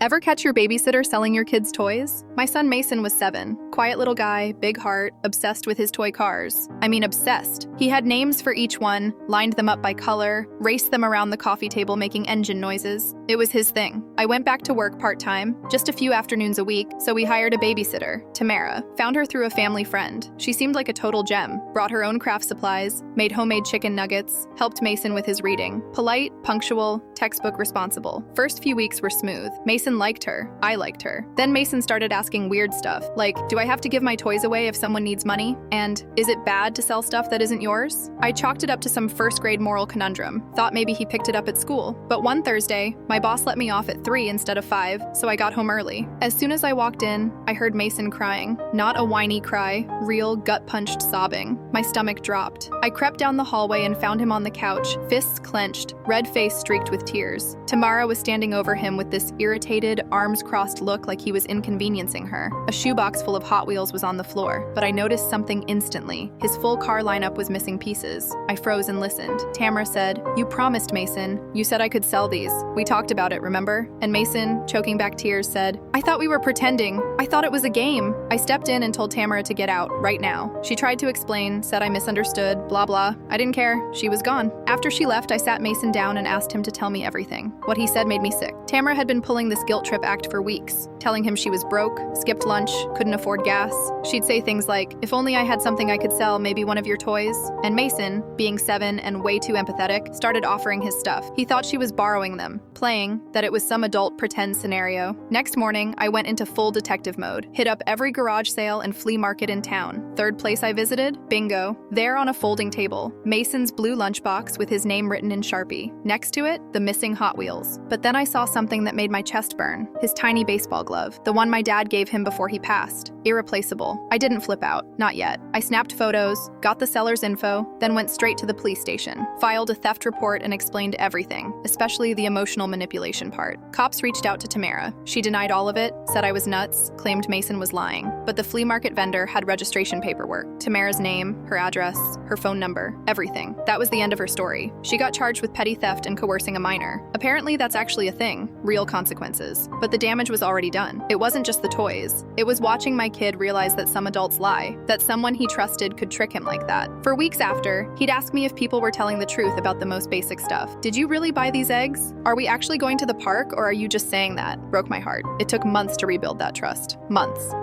Ever catch your babysitter selling your kids' toys? My son Mason was 7. Quiet little guy, big heart, obsessed with his toy cars. I mean, obsessed. He had names for each one, lined them up by color, raced them around the coffee table making engine noises. It was his thing. I went back to work part-time, just a few afternoons a week, so we hired a babysitter, Tamara. Found her through a family friend. She seemed like a total gem, brought her own craft supplies, made homemade chicken nuggets, helped Mason with his reading. Polite, punctual, textbook responsible. First few weeks were smooth. Mason liked her. I liked her. Then Mason started asking weird stuff, like, do I have to give my toys away if someone needs money? And, is it bad to sell stuff that isn't yours? I chalked it up to some first-grade moral conundrum. Thought maybe he picked it up at school. But one Thursday, my boss let me off at 3 instead of 5, so I got home early. As soon as I walked in, I heard Mason crying. Not a whiny cry, real gut-punched sobbing. My stomach dropped. I crept down the hallway and found him on the couch, fists clenched, red face streaked with tears. Tamara was standing over him with this irritated, arms-crossed look like he was inconveniencing her. A shoebox full of Hot Wheels was on the floor, but I noticed something instantly. His full car lineup was missing pieces. I froze and listened. Tamara said, "You promised, Mason. You said I could sell these. We talked about it, remember?" And Mason, choking back tears, said, "I thought we were pretending. I thought it was a game." I stepped in and told Tamara to get out, right now. She tried to explain, said I misunderstood, blah blah. I didn't care. She was gone. After she left, I sat Mason down and asked him to tell me everything. What he said made me sick. Tamara had been pulling this guilt trip act for weeks, telling him she was broke, skipped lunch, couldn't afford gas. She'd say things like, "If only I had something I could sell, maybe one of your toys." And Mason, being 7 and way too empathetic, started offering his stuff. He thought she was borrowing them, playing, that it was some adult pretend scenario. Next morning, I went into full detective mode, hit up every garage sale and flea market in town. Third place I visited? Bingo. There on a folding table, Mason's blue lunchbox with his name written in Sharpie. Next to it, the missing Hot Wheels. But then I saw something that made my chest burn. His tiny baseball glove, the one my dad gave him before he passed. Irreplaceable. I didn't flip out. Not yet. I snapped photos, got the seller's info, then went straight to the police station. Filed a theft report and explained everything, especially the emotional manipulation part. Cops reached out to Tamara. She denied all of it, said I was nuts, claimed Mason was lying. But the flea market vendor had registration paperwork. Tamara's name, her address, her phone number, everything. That was the end of her story. She got charged with petty theft and coercing a minor. Apparently that's actually a thing. Real consequences. But the damage was already done. It wasn't just the toys. It was watching my kid realize that some adults lie, that someone he trusted could trick him like that. For weeks after, he'd ask me if people were telling the truth about the most basic stuff. "Did you really buy these eggs? Are we actually going to the park, or are you just saying that?" Broke my heart. It took months to rebuild that trust. Months.